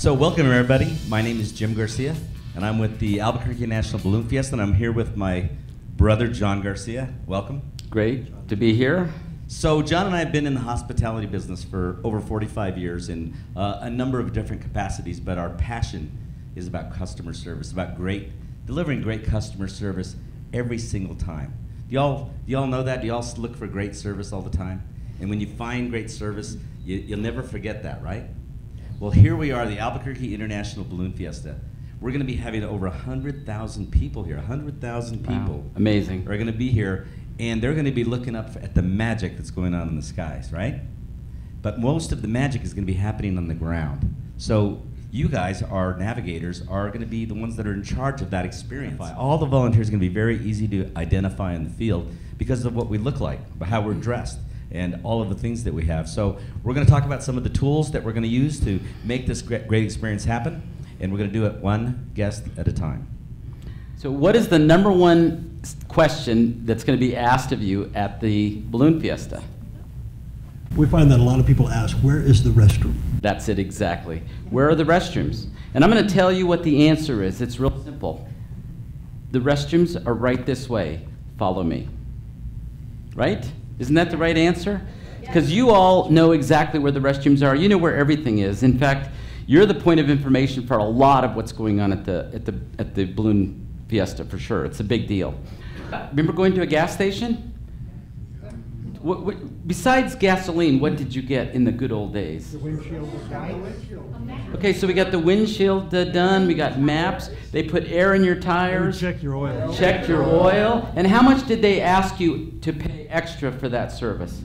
So welcome everybody. My name is Jim Garcia, and I'm with the Albuquerque National Balloon Fiesta, and I'm here with my brother John Garcia. Welcome. Great to be here. So John and I have been in the hospitality business for over 45 years in a number of different capacities, but our passion is about customer service, about delivering great customer service every single time. Do y'all know that? Do y'all look for great service all the time? And when you find great service, you'll never forget that, right? Well, here we are, the Albuquerque International Balloon Fiesta. We're going to be having over 100,000 people here. 100,000 people. Wow. Amazing. Are going to be here, and they're going to be looking up at the magic that's going on in the skies, right? But most of the magic is going to be happening on the ground. So you guys, our navigators, are going to be the ones that are in charge of that experience. All the volunteers are going to be very easy to identify in the field because of what we look like, how we're dressed, and all of the things that we have. So we're going to talk about some of the tools that we're going to use to make this great experience happen, and we're going to do it one guest at a time. So what is the #1 question that's going to be asked of you at the Balloon Fiesta? We find that a lot of people ask, where is the restroom? That's it exactly. Where are the restrooms? And I'm going to tell you what the answer is. It's real simple. The restrooms are right this way. Follow me. Right? Isn't that the right answer? Because you all know exactly where the restrooms are. You know where everything is. In fact, you're the point of information for a lot of what's going on at the Balloon Fiesta, for sure. It's a big deal. Remember going to a gas station? Besides gasoline, what did you get in the good old days? The windshield. Okay, so we got the windshield done. We got maps. They put air in your tires. Check your oil. Checked your oil. And how much did they ask you to pay extra for that service?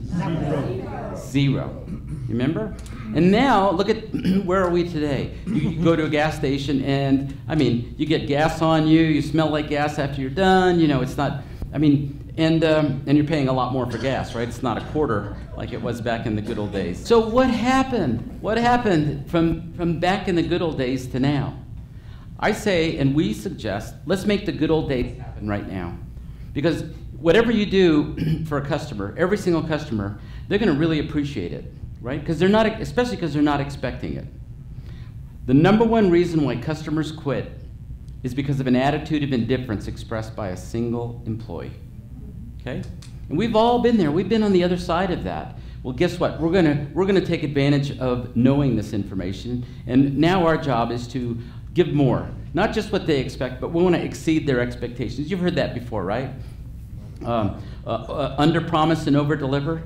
Zero. Remember? And now, look at where are we today? You go to a gas station and, I mean, you get gas on you, you smell like gas after you're done, you know, it's not, I mean, and you're paying a lot more for gas, right? It's not a quarter like it was back in the good old days. So what happened? What happened from back in the good old days to now? I say, and we suggest, let's make the good old days happen right now. Because whatever you do for a customer, every single customer, they're going to really appreciate it, right? Because they're not, especially because they're not expecting it. The #1 reason why customers quit is because of an attitude of indifference expressed by a single employee. Okay? And we've all been there. We've been on the other side of that. Well, guess what? We're gonna take advantage of knowing this information, and now our job is to give more. Not just what they expect, but we want to exceed their expectations. You've heard that before, right? Under promise and over deliver.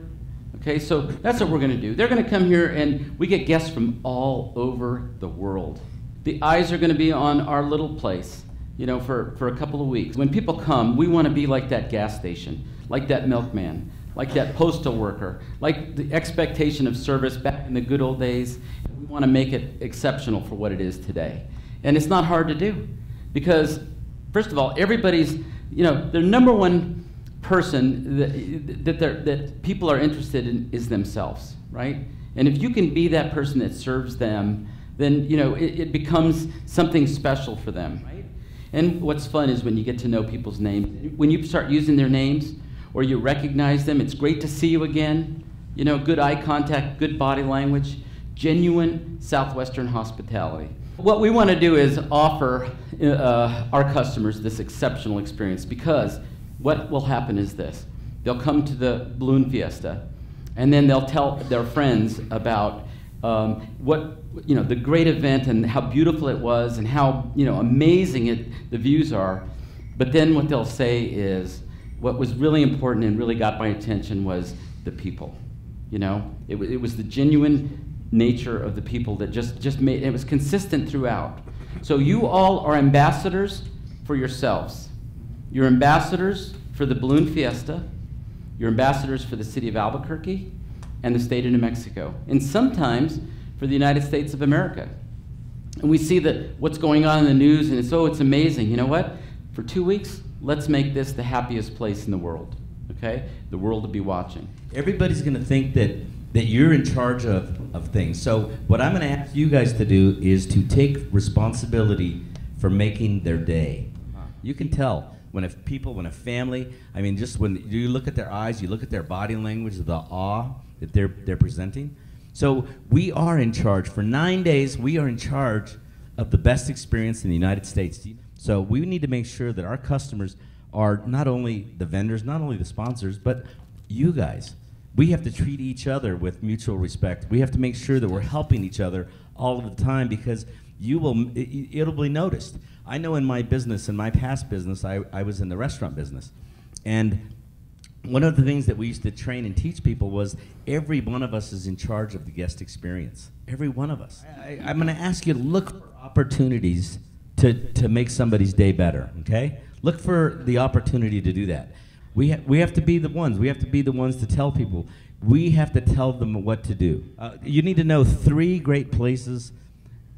Okay, so that's what we're going to do. They're going to come here, and we get guests from all over the world. The eyes are going to be on our little place, you know, for a couple of weeks. When people come, we want to be like that gas station, like that milkman, like that postal worker, like the expectation of service back in the good old days. We want to make it exceptional for what it is today. And it's not hard to do, because first of all, everybody's, you know, their #1 person that people are interested in is themselves, right? And if you can be that person that serves them, then, you know, it becomes something special for them, right? And what's fun is when you get to know people's names. When you start using their names or you recognize them, it's great to see you again. You know, good eye contact, good body language, genuine Southwestern hospitality. What we want to do is offer our customers this exceptional experience, because what will happen is this. They'll come to the Balloon Fiesta, and then they'll tell their friends about the great event and how beautiful it was and how, you know, amazing the views are. But then what they'll say is, what was really important and really got my attention was the people. You know, it was the genuine nature of the people that just made it was consistent throughout. So you all are ambassadors for yourselves. You're ambassadors for the Balloon Fiesta. You're ambassadors for the city of Albuquerque and the state of New Mexico, and sometimes for the United States of America. And we see that what's going on in the news, and it's amazing. You know what? For 2 weeks, let's make this the happiest place in the world. Okay? The world will be watching. Everybody's going to think that you're in charge of things. So what I'm going to ask you guys to do is to take responsibility for making their day. You can tell when a family, I mean, just when you look at their eyes, you look at their body language, the awe that they're presenting. So we are in charge. For 9 days, we are in charge of the best experience in the United States. So we need to make sure that our customers are not only the vendors, not only the sponsors, but you guys. We have to treat each other with mutual respect. We have to make sure that we're helping each other all of the time, because it'll be noticed. I know in my business, in my past business, I was in the restaurant business. And one of the things that we used to train and teach people was every one of us is in charge of the guest experience. Every one of us. I'm going to ask you to look for opportunities to make somebody's day better, okay? Look for the opportunity to do that. We have to be the ones. We have to be the ones to tell people. We have to tell them what to do. You need to know 3 great places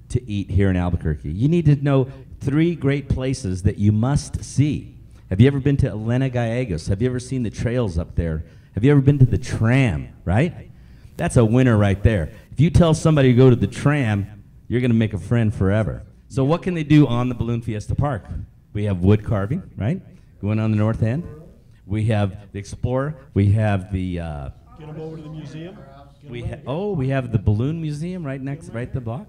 to eat here in Albuquerque. You need to know 3 great places that you must see. Have you ever been to Elena Gallegos? Have you ever seen the trails up there? Have you ever been to the tram, right? That's a winner right there. If you tell somebody to go to the tram, you're going to make a friend forever. So what can they do on the Balloon Fiesta Park? We have wood carving, right? Going on the north end. We have the Explorer. We have the... Get them over to the museum. we have the Balloon Museum right the block.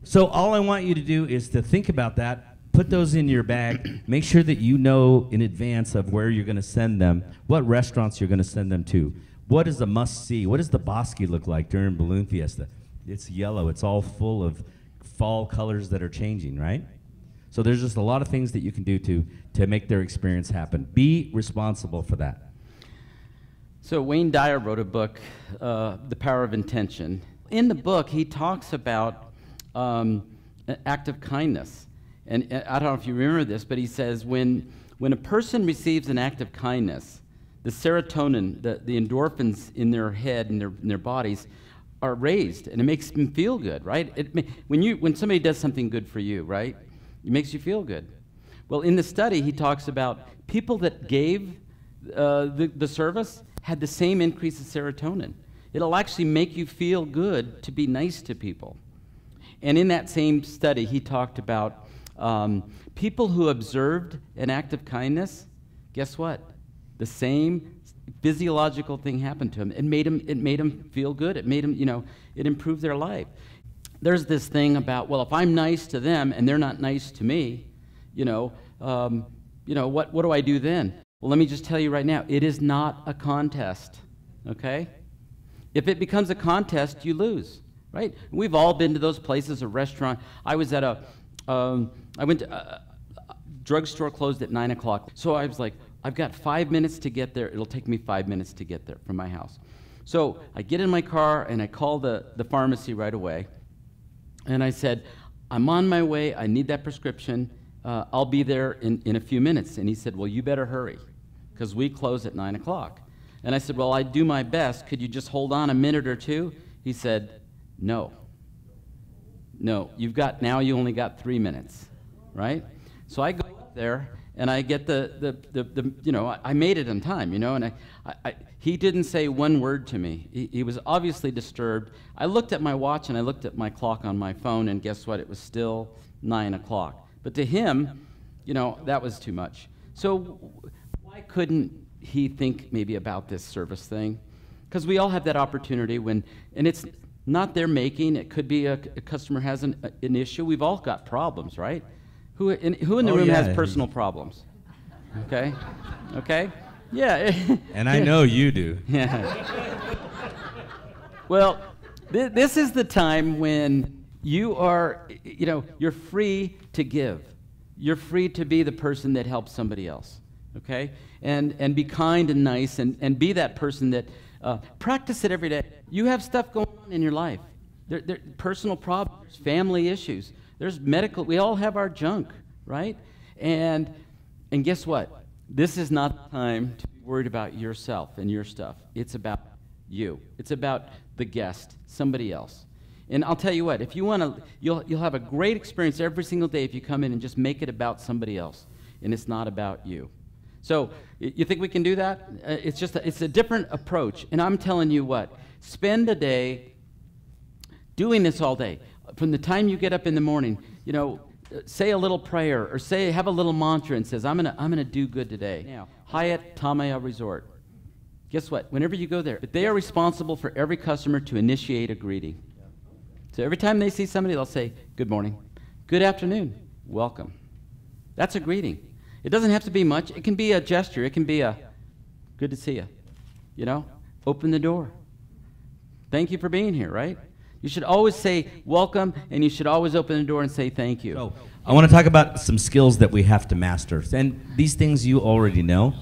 So all I want you to do is to think about that. Put those in your bag. Make sure that you know in advance of where you're going to send them, what restaurants you're going to send them to. What is a must-see? What does the Bosque look like during Balloon Fiesta? It's yellow. It's all full of fall colors that are changing, right? So there's just a lot of things that you can do to make their experience happen. Be responsible for that. So Wayne Dyer wrote a book, The Power of Intention. In the book, he talks about an act of kindness. And I don't know if you remember this, but he says when a person receives an act of kindness, the serotonin, the endorphins in their head and in their bodies are raised, and it makes them feel good, right? When somebody does something good for you, right, it makes you feel good. Well, in the study, he talks about people that gave the service had the same increase of serotonin. It'll actually make you feel good to be nice to people. And in that same study, he talked about people who observed an act of kindness, guess what? The same physiological thing happened to them. It made them feel good. It made them, it improved their life. There's this thing about, well, if I'm nice to them and they're not nice to me, what do I do then? Well, let me just tell you right now, it is not a contest, okay? If it becomes a contest, you lose, right? We've all been to those places, a restaurant. I was at I went to a drugstore closed at 9 o'clock. So I was like, I've got 5 minutes to get there. It'll take me 5 minutes to get there from my house. So I get in my car and I call the pharmacy right away. And I said, I'm on my way. I need that prescription. I'll be there in a few minutes. And he said, well, you better hurry because we close at 9 o'clock. And I said, well, I do my best. Could you just hold on a minute or two? He said, no. No, you only got 3 minutes, right? So I go up there and I get I made it on time, and he didn't say one word to me. He was obviously disturbed. I looked at my watch and I looked at my clock on my phone, and guess what? It was still 9 o'clock. But to him, that was too much. So why couldn't he think maybe about this service thing? Because we all have that opportunity and it's not their making. It could be a customer has an issue. We've all got problems, right? Who in the room has personal problems? Okay? Okay? Yeah. And I know you do. Yeah. Well, this is the time when you are, you're free to give. You're free to be the person that helps somebody else, okay? And be kind and nice and be that person that practice it every day. You have stuff going on in your life. There personal problems, family issues. There's medical. We all have our junk, right? And guess what? This is not the time to be worried about yourself and your stuff. It's about you. It's about the guest, somebody else. And I'll tell you what, if you want to, you'll have a great experience every single day if you come in and just make it about somebody else, and it's not about you. So you think we can do that? It's a different approach. And I'm telling you what, spend a day doing this all day. From the time you get up in the morning, say a little prayer or have a little mantra and says, I'm gonna do good today. Now, Hyatt Tamaya Resort. Guess what? Whenever you go there, they are responsible for every customer to initiate a greeting. So every time they see somebody, they'll say, good morning, good afternoon, welcome. That's a greeting. It doesn't have to be much. It can be a gesture. It can be a, good to see you. You know, open the door. Thank you for being here, right? You should always say welcome, and you should always open the door and say thank you. So I want to talk about some skills that we have to master. And these things you already know,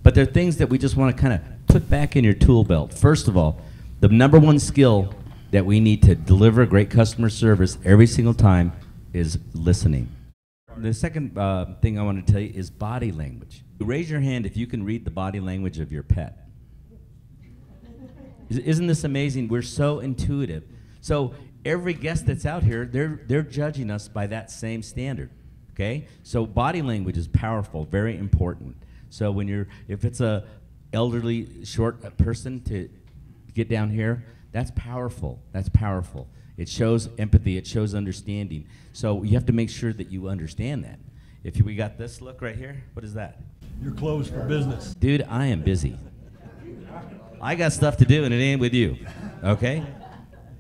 but they're things that we just want to kind of put back in your tool belt. First of all, the #1 skill that we need to deliver great customer service every single time is listening. The second thing I want to tell you is body language. Raise your hand if you can read the body language of your pet. Isn't this amazing? We're so intuitive. So every guest that's out here, they're judging us by that same standard. Okay? So body language is powerful, very important. So when if it's a elderly, short person to get down here, that's powerful. That's powerful. It shows empathy. It shows understanding. So you have to make sure that you understand that. If we got this look right here, what is that? You're closed for business. Dude, I am busy. I got stuff to do, and it ain't with you. Okay?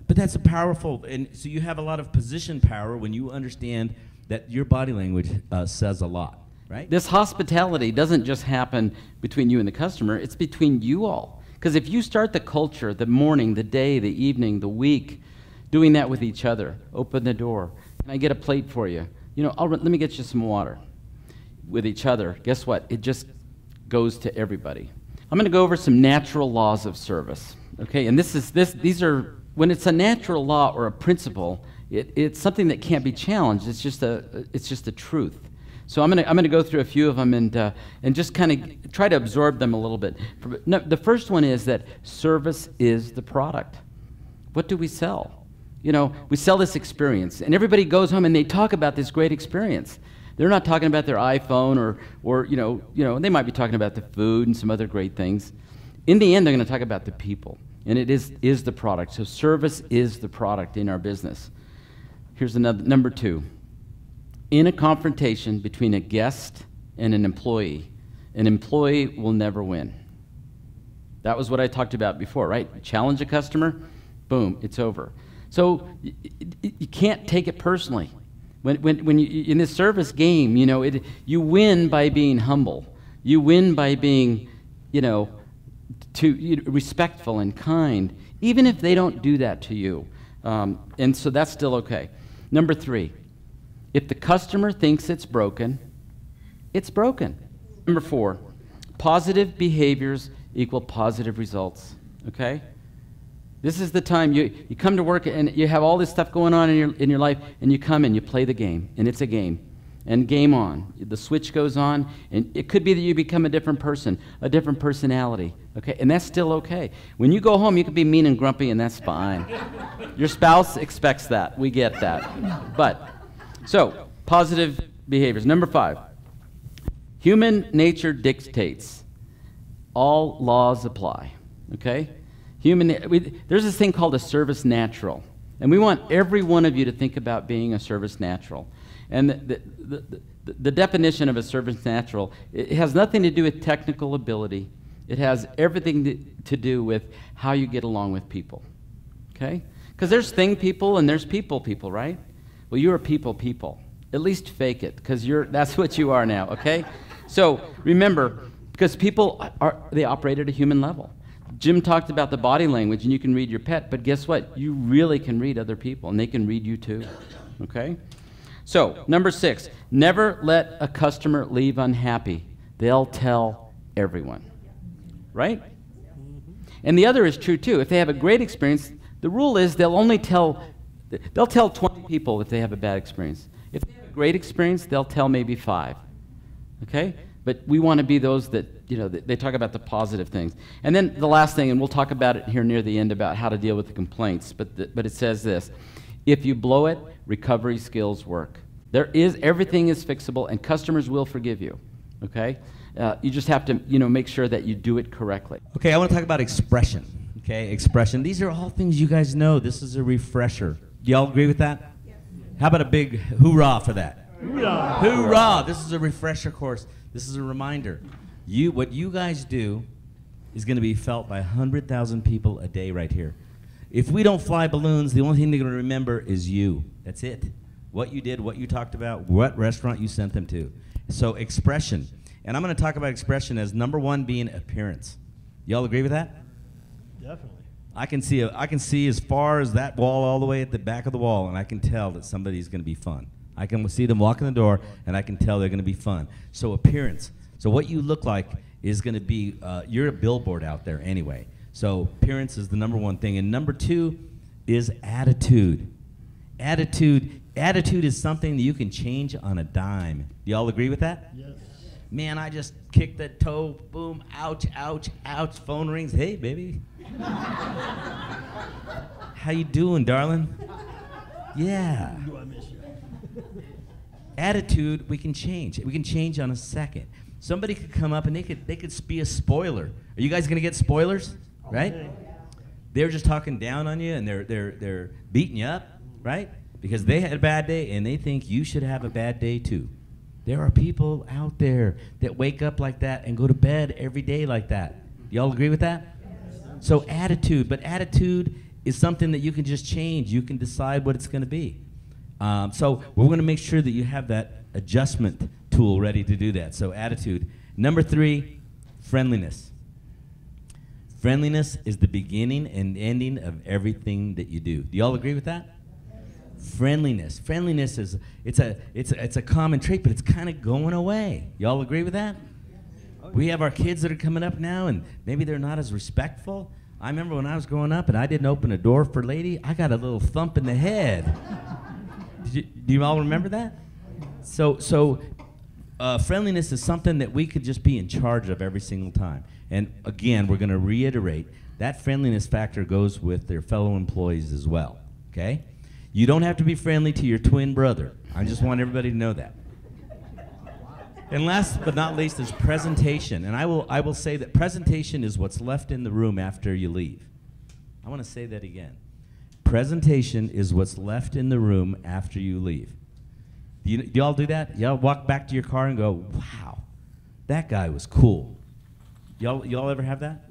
But that's a powerful, and so you have a lot of position power when you understand that your body language says a lot. Right? This hospitality doesn't just happen between you and the customer, it's between you all. Because if you start the culture, the morning, the day, the evening, the week, doing that with each other, open the door, can I get a plate for you? You know, let me get you some water. With each other, guess what? It just goes to everybody. I'm going to go over some natural laws of service. Okay, and these are, when it's a natural law or a principle, it's something that can't be challenged. It's just a truth. So I'm gonna go through a few of them and just kind of try to absorb them a little bit. The first one is that service is the product. What do we sell? You know, we sell this experience, and everybody goes home and they talk about this great experience. They're not talking about their iPhone or you know they might be talking about the food and some other great things. In the end, they're going to talk about the people, and it is the product. So service is the product in our business. Here's another #2. In a confrontation between a guest and an employee will never win. That was what I talked about before, right? Challenge a customer, boom, it's over. So you can't take it personally. When you, in this service game, you know, you win by being humble. You win by being, respectful and kind, even if they don't do that to you. And so that's still okay. #3. If the customer thinks it's broken, it's broken. #4, positive behaviors equal positive results, okay? This is the time you come to work and you have all this stuff going on in your life, and you come and you play the game, and it's a game. And game on. The switch goes on, and it could be that you become a different person, a different personality, okay? And that's still okay. When you go home, you can be mean and grumpy, and that's fine. Your spouse expects that. We get that. So, positive behaviors. #5, human nature dictates. All laws apply, okay? There's this thing called a service natural, and we want every one of you to think about being a service natural. And the definition of a service natural, it has nothing to do with technical ability. It has everything to do with how you get along with people, okay? Because there's thing people and there's people, right? Well, you're a people. At least fake it, because that's what you are now, okay? So remember, because people they operate at a human level. Jim talked about the body language, and you can read your pet, but guess what? You really can read other people, and they can read you too, okay? So, #6, never let a customer leave unhappy. They'll tell everyone, right? And the other is true too. If they have a great experience, the rule is they'll tell 20 people if they have a bad experience. If they have a great experience, they'll tell maybe 5, okay? But we want to be those that, they talk about the positive things. And then the last thing, and we'll talk about it here near the end about how to deal with the complaints, but it says this: if you blow it, recovery skills work. Everything is fixable, and customers will forgive you, okay? You just have to, make sure that you do it correctly. Okay, I want to talk about expression. Okay, expression. These are all things you guys know. This is a refresher. Do y'all agree with that? Yes. How about a big hoorah for that? Hoorah! Hoorah! This is a refresher course. This is a reminder. What you guys do is going to be felt by 100,000 people a day right here. If we don't fly balloons, the only thing they're going to remember is you. That's it. What you did, what you talked about, what restaurant you sent them to. So expression. And I'm going to talk about expression as number one being appearance. Y'all agree with that? Definitely. I can see as far as that wall all the way at the back of the wall, and I can tell that somebody's going to be fun. I can see them walk in the door, and I can tell they're going to be fun. So appearance. So what you look like is going to be, you're a billboard out there anyway. So appearance is the number one thing. And number two is attitude. Attitude is something that you can change on a dime. Do y'all agree with that? Yes. Man, I just kicked that toe, boom, ouch, ouch, ouch, phone rings. Hey, baby. How you doing, darling? Yeah. Do I miss you? Attitude, we can change. We can change on a second. Somebody could come up and they could be a spoiler. Are you guys gonna get spoilers? Right? Okay. They're just talking down on you and they're beating you up, right? Because they had a bad day and they think you should have a bad day too. There are people out there that wake up like that and go to bed every day like that. Y'all agree with that? So attitude, but attitude is something that you can just change. You can decide what it's going to be. So we're going to make sure that you have that adjustment tool ready to do that. So attitude. Number three, friendliness. Friendliness is the beginning and ending of everything that you do. Do y'all agree with that? Friendliness. Friendliness is it's a common trait, but it's kind of going away. Y'all agree with that? We have our kids that are coming up now, and maybe they're not as respectful. I remember when I was growing up and I didn't open a door for a lady, I got a little thump in the head. Do you all remember that? So friendliness is something that we could just be in charge of every single time. And again, we're going to reiterate, that friendliness factor goes with their fellow employees as well, okay? You don't have to be friendly to your twin brother. I just want everybody to know that. And last but not least is presentation. And I will say that presentation is what's left in the room after you leave. I want to say that again. Presentation is what's left in the room after you leave. Do y'all do that? Y'all walk back to your car and go, wow, that guy was cool. Y'all ever have that?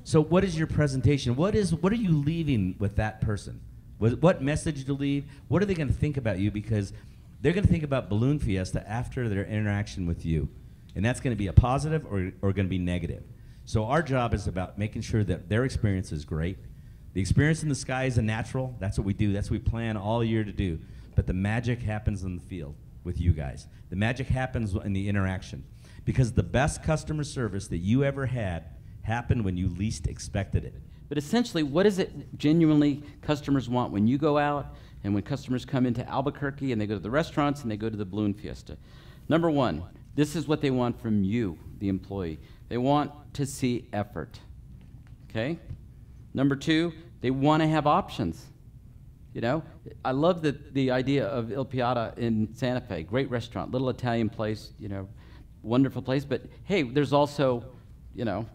So what is your presentation? What are you leaving with that person? What message to leave? What are they going to think about you? Because they're going to think about Balloon Fiesta after their interaction with you. And that's going to be a positive or going to be negative. So our job is about making sure that their experience is great. The experience in the sky is a natural. That's what we do. That's what we plan all year to do. But the magic happens in the field with you guys. The magic happens in the interaction. Because the best customer service that you ever had happened when you least expected it. But essentially, what is it genuinely customers want when you go out and when customers come into Albuquerque and they go to the restaurants and they go to the Balloon Fiesta? Number one, this is what they want from you, the employee. They want to see effort, okay? Number two, they want to have options. You know, I love the idea of Il Piata in Santa Fe, great restaurant, little Italian place, you know, wonderful place, but hey, there's also, you know,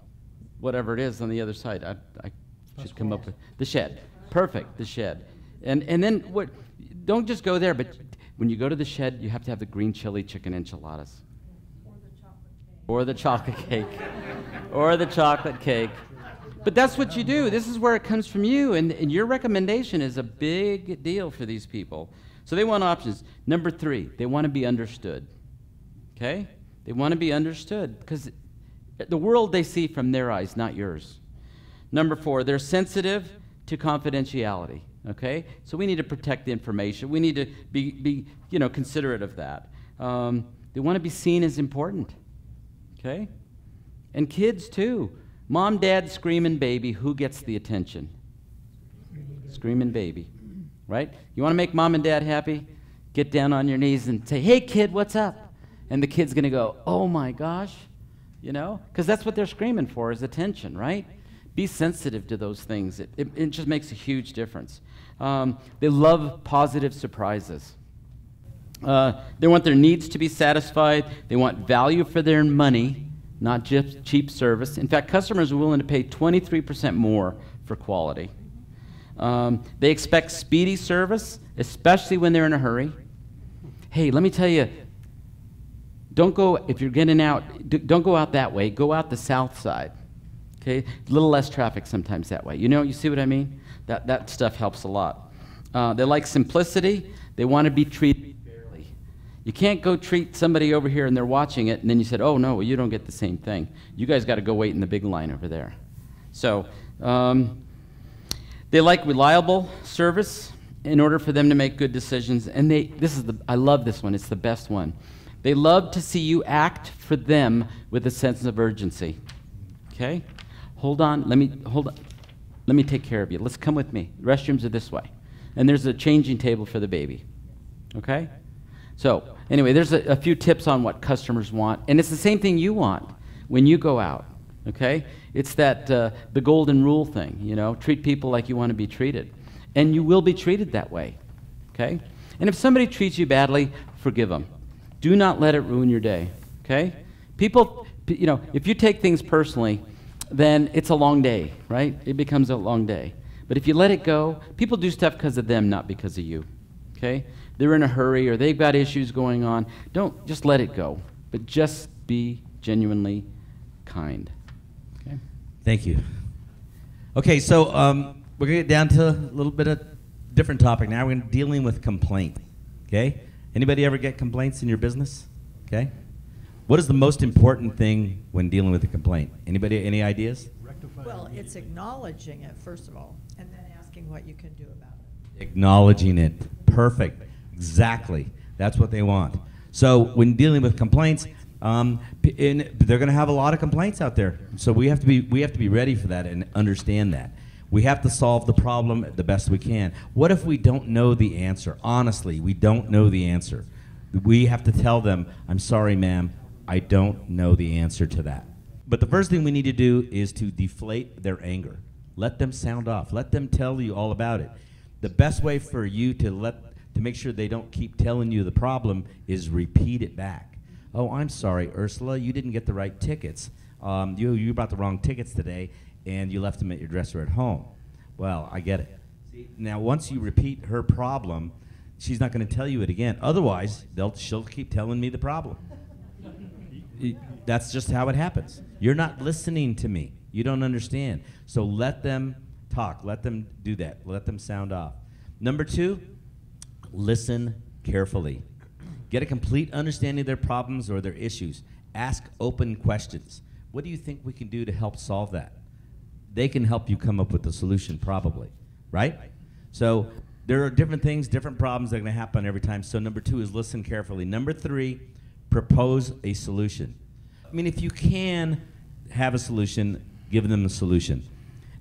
whatever it is on the other side. I should come up with the shed. Perfect, the shed. And then what? Don't just go there, but when you go to the shed, you have to have the green chili chicken enchiladas. Or the chocolate cake. Or the chocolate cake. But that's what you do. This is where it comes from you, and your recommendation is a big deal for these people. So they want options. Number three, they want to be understood. Okay? They want to be understood because the world they see from their eyes, not yours. Number four, they're sensitive to confidentiality. Okay? So we need to protect the information. We need to be considerate of that. They want to be seen as important. Okay? And kids too. Mom, dad, screaming baby, who gets the attention? Screaming baby, right? You want to make mom and dad happy? Get down on your knees and say, hey kid, what's up? And the kid's going to go, oh my gosh, you know? Because that's what they're screaming for is attention, right? Be sensitive to those things. It just makes a huge difference. They love positive surprises. They want their needs to be satisfied. They want value for their money. Not just cheap service. In fact, customers are willing to pay 23% more for quality. They expect speedy service, especially when they're in a hurry. Hey, let me tell you, don't go, if you're getting out, don't go out that way. Go out the south side, Okay, a little less traffic sometimes that way. You see what I mean? That stuff helps a lot. They like simplicity. They want to be treated fairly. You can't go treat somebody over here and they're watching it, and then you said, oh, no, well, you don't get the same thing. You guys got to go wait in the big line over there. So they like reliable service in order for them to make good decisions. And I love this one. It's the best one. They love to see you act for them with a sense of urgency. Okay? Hold on. Let me take care of you. Let's come with me. The restrooms are this way. And there's a changing table for the baby. Okay? So, anyway, there's a few tips on what customers want. And it's the same thing you want when you go out. Okay? It's that the golden rule thing, treat people like you want to be treated. And you will be treated that way. Okay? And if somebody treats you badly, forgive them. Do not let it ruin your day. Okay? People, if you take things personally, then it's a long day, right? It becomes a long day. But if you let it go, people do stuff because of them, not because of you, okay? They're in a hurry or they've got issues going on. Don't just let it go, but just be genuinely kind, okay? Thank you. Okay, so we're going to get down to a little bit of different topic now. We're going to dealing with complaint, okay? Anybody ever get complaints in your business, okay? What is the most important thing when dealing with a complaint? Anybody, any ideas? Well, it's acknowledging it, first of all, and then asking what you can do about it. Acknowledging it. Perfect. Exactly. That's what they want. So when dealing with complaints, they're going to have a lot of complaints out there. So we have to be ready for that and understand that. We have to solve the problem the best we can. What if we don't know the answer? Honestly, we don't know the answer. We have to tell them, I'm sorry, ma'am, I don't know the answer to that. But the first thing we need to do is to deflate their anger. Let them sound off. Let them tell you all about it. The best way for you to make sure they don't keep telling you the problem is repeat it back. Oh, I'm sorry, Ursula, you didn't get the right tickets. You brought the wrong tickets today, and you left them at your dresser at home. Well, I get it. See, now, once you repeat her problem, she's not going to tell you it again. Otherwise, she'll keep telling me the problem. That's just how it happens. You're not listening to me. You don't understand. So let them talk. Let them do that. Let them sound off. Number 2, listen carefully. Get a complete understanding of their problems or their issues. Ask open questions. What do you think we can do to help solve that? They can help you come up with a solution probably, right? So there are different things, different problems that are going to happen every time. So number 2 is listen carefully. Number 3, propose a solution. I mean, if you can have a solution, give them a solution.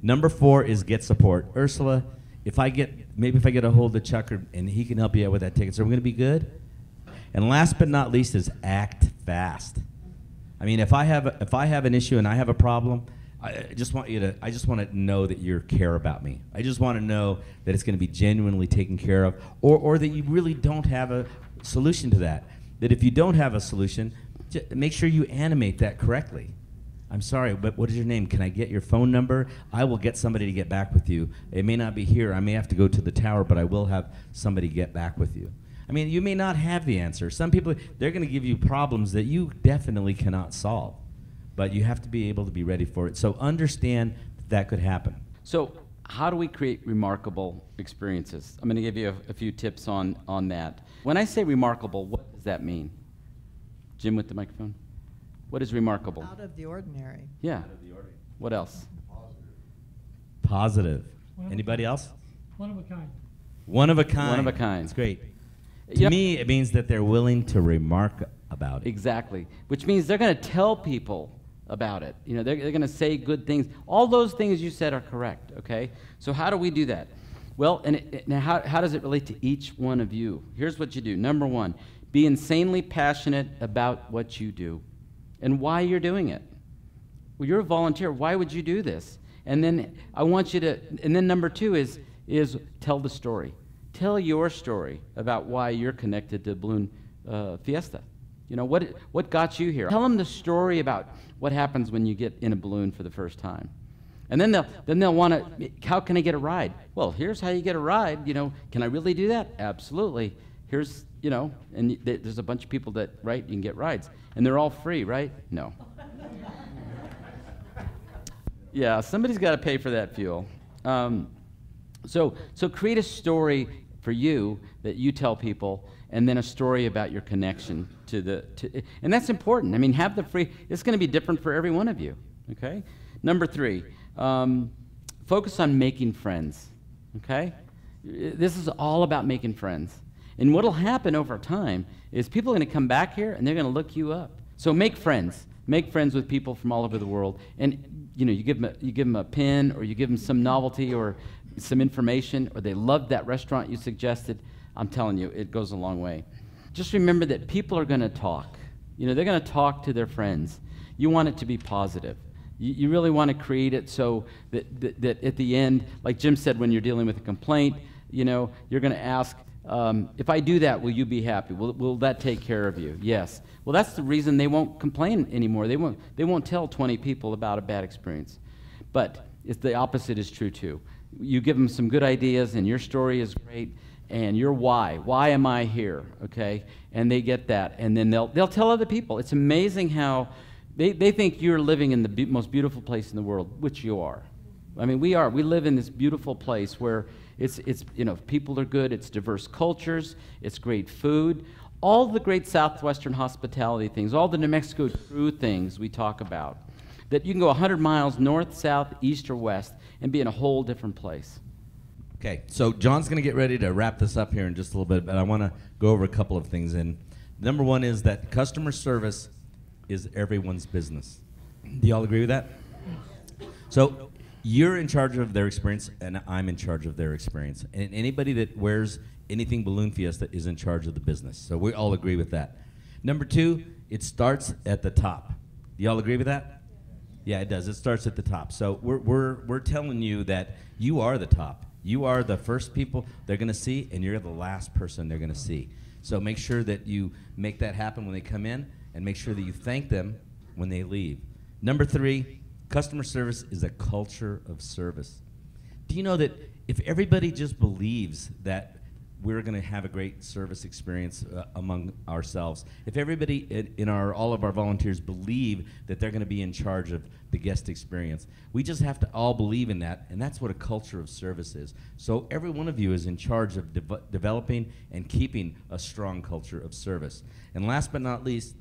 Number 4 is get support. Ursula, maybe if I get a hold of Chuck and he can help you out with that ticket, so we're going to be good. And last but not least is act fast. I mean, if I have an issue and I have a problem, I just want to know that you care about me. I just want to know that it's going to be genuinely taken care of, or that you really don't have a solution to that. That if you don't have a solution, make sure you animate that correctly. I'm sorry, but what is your name? Can I get your phone number? I will get somebody to get back with you. It may not be here. I may have to go to the tower, but I will have somebody get back with you. I mean, you may not have the answer. Some people, they're going to give you problems that you definitely cannot solve, but you have to be able to be ready for it. So understand that could happen. So how do we create remarkable experiences? I'm going to give you a few tips on that. When I say remarkable, what does that mean? Jim with the microphone. What is remarkable? Out of the ordinary. Yeah. Out of the ordinary. What else? Positive. Anybody else? One of a kind. One of a kind. One of a kind. It's great. To me, it means that they're willing to remark about it. Exactly. Which means they're going to tell people about it. You know, they're going to say good things. All those things you said are correct, okay? So how do we do that? Well, now how does it relate to each one of you? Here's what you do. Number 1, be insanely passionate about what you do and why you're doing it. Well, you're a volunteer. Why would you do this? And then I want you to, and then number 2 is tell the story. Tell your story about why you're connected to Balloon Fiesta. You know, what got you here? Tell them the story about what happens when you get in a balloon for the first time. And then they'll want to, how can I get a ride? Well, here's how you get a ride. You know, can I really do that? Absolutely. Here's, you know, and there's a bunch of people that, right, you can get rides. And they're all free, right? No. Yeah, somebody's got to pay for that fuel. So create a story for you that you tell people, and then a story about your connection and that's important. I mean, have the free. It's going to be different for every one of you. Okay. Number 3, focus on making friends. Okay. This is all about making friends. And what'll happen over time is people are going to come back here and they're going to look you up. So make friends. Make friends with people from all over the world. And you give them a pin, or you give them some novelty or some information, or they loved that restaurant you suggested. I'm telling you, it goes a long way. Just remember that people are going to talk. They're going to talk to their friends. You want it to be positive. You really want to create it so that at the end, like Jim said, when you're dealing with a complaint, you're going to ask, if I do that, will you be happy? Will that take care of you? Yes. Well, that's the reason they won't complain anymore. They won't tell 20 people about a bad experience. But the opposite is true too. You give them some good ideas, and your story is great, and your why. Why am I here? Okay, and they get that, and then they'll tell other people. It's amazing how they think you're living in the most beautiful place in the world, which you are. I mean, we are. We live in this beautiful place where it's people are good. It's diverse cultures. It's great food. All the great Southwestern hospitality things, all the New Mexico true things we talk about, that you can go 100 miles north, south, east, or west and be in a whole different place. Okay, so John's going to get ready to wrap this up here in just a little bit, but I want to go over a couple of things. And number 1 is that customer service is everyone's business. Do y'all agree with that? So you're in charge of their experience, and I'm in charge of their experience. And anybody that wears anything Balloon Fiesta is in charge of the business. So we all agree with that. Number 2, it starts at the top. Do y'all agree with that? Yeah, it does. It starts at the top. So we're telling you that you are the top. You are the first people they're going to see, and you're the last person they're going to see. So make sure that you make that happen when they come in, and make sure that you thank them when they leave. Number 3, customer service is a culture of service. Do you know that if everybody just believes that we're going to have a great service experience among ourselves, if everybody all of our volunteers believe that they're going to be in charge of the guest experience, we just have to all believe in that, and that's what a culture of service is. So every one of you is in charge of developing and keeping a strong culture of service. And last but not least,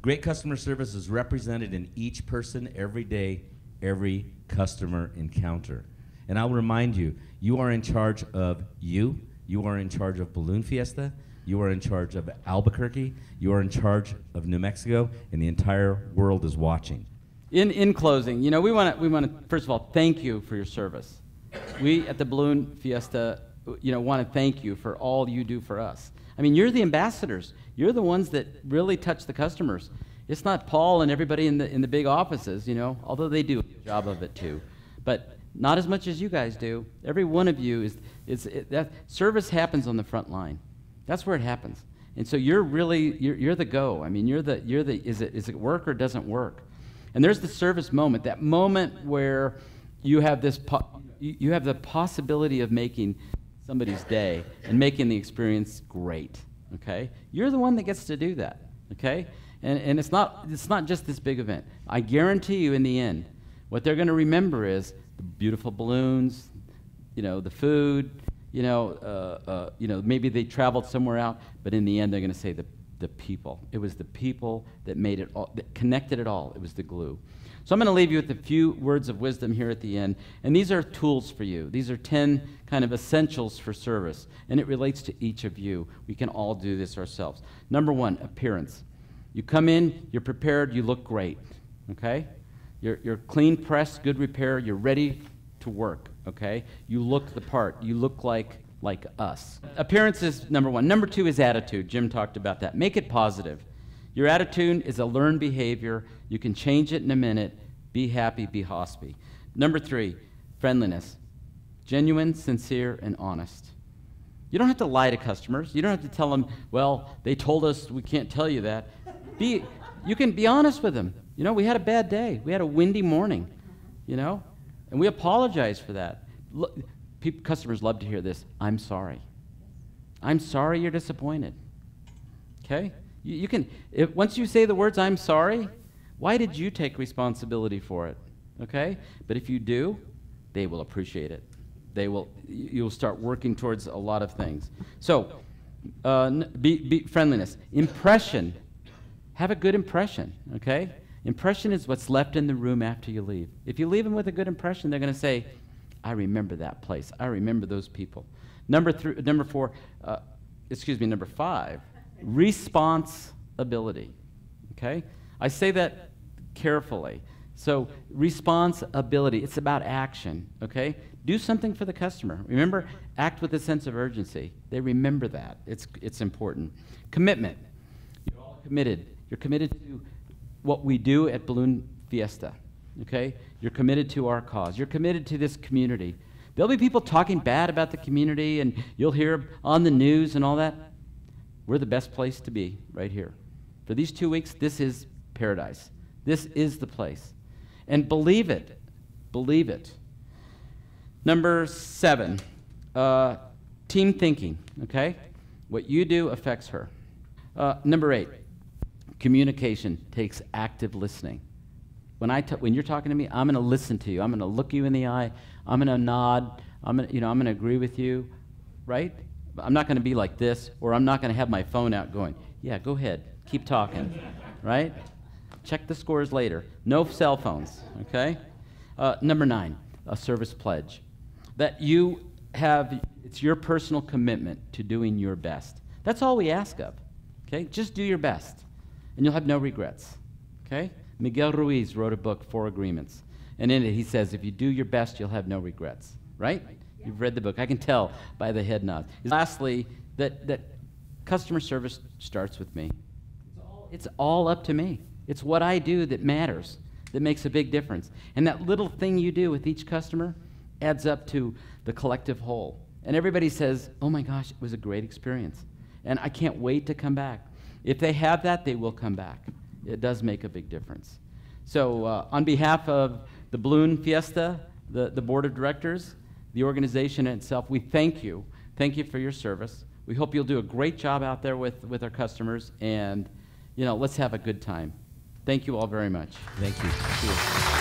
great customer service is represented in each person every day, every customer encounter. And I'll remind you, you are in charge of you. You are in charge of Balloon Fiesta. You are in charge of Albuquerque. You are in charge of New Mexico, and the entire world is watching. In closing, we want to first of all thank you for your service. We at the Balloon Fiesta, want to thank you for all you do for us. I mean, you're the ambassadors. You're the ones that really touch the customers. It's not Paul and everybody in the big offices, although they do a good job of it too, but not as much as you guys do. Every one of you that service happens on the front line. That's where it happens. And so you're the go. I mean, is it work or doesn't work? And there's the service moment, that moment where you have you have the possibility of making somebody's day and making the experience great. Okay? You're the one that gets to do that. Okay? And it's not just this big event. I guarantee you, in the end, what they're going to remember is the beautiful balloons, the food, maybe they traveled somewhere out, but in the end they're going to say the people. It was the people that made it all, that connected it all. It was the glue. So I'm going to leave you with a few words of wisdom here at the end, and these are tools for you. These are 10 kind of essentials for service, and it relates to each of you. We can all do this ourselves. Number 1, appearance. You come in, you're prepared, you look great, okay? You're clean pressed, good repair, you're ready to work, okay? You look the part. You look like us. Appearance is number 1. Number 2 is attitude. Jim talked about that. Make it positive. Your attitude is a learned behavior. You can change it in a minute. Be happy, be hospy. Number 3, friendliness. Genuine, sincere, and honest. You don't have to lie to customers. You don't have to tell them, well, they told us we can't tell you that. You can be honest with them. We had a bad day. We had a windy morning, and we apologize for that. Customers love to hear this. I'm sorry. I'm sorry you're disappointed. Okay? Once you say the words, I'm sorry, why did you take responsibility for it? okay? But if you do, they will appreciate it. You'll start working towards a lot of things. So, friendliness. Impression. Have a good impression, okay? Impression is what's left in the room after you leave. If you leave them with a good impression, they're going to say, I remember that place. I remember those people. Number 5, responsibility, okay? I say that carefully. So responsibility, it's about action, okay? Do something for the customer. Remember, act with a sense of urgency. They remember that. It's important. Commitment. You're all committed. You're committed to what we do at Balloon Fiesta, okay? You're committed to our cause. You're committed to this community. There'll be people talking bad about the community, and you'll hear on the news and all that. We're the best place to be right here. For these 2 weeks, this is paradise. This is the place. And believe it. Believe it. Number 7, team thinking, okay? What you do affects her. Number 8, communication takes active listening. When you're talking to me, I'm going to listen to you. I'm going to look you in the eye. I'm going to nod. I'm going to agree with you, right? I'm not going to be like this, or I'm not going to have my phone out going, yeah, go ahead, keep talking, right? Check the scores later. No cell phones, okay? Number 9, a service pledge. That you have, it's your personal commitment to doing your best. That's all we ask of, okay? Just do your best, and you'll have no regrets, okay? Miguel Ruiz wrote a book, 4 Agreements, and in it he says, if you do your best, you'll have no regrets, right? You've read the book. I can tell by the head nods. Lastly, that customer service starts with me. It's all up to me. It's what I do that matters, that makes a big difference. And that little thing you do with each customer adds up to the collective whole. And everybody says, oh my gosh, it was a great experience. And I can't wait to come back. If they have that, they will come back. It does make a big difference. So on behalf of the Balloon Fiesta, the board of directors, the organization itself, we thank you. Thank you for your service. We hope you'll do a great job out there with our customers, and let's have a good time. Thank you all very much. Thank you.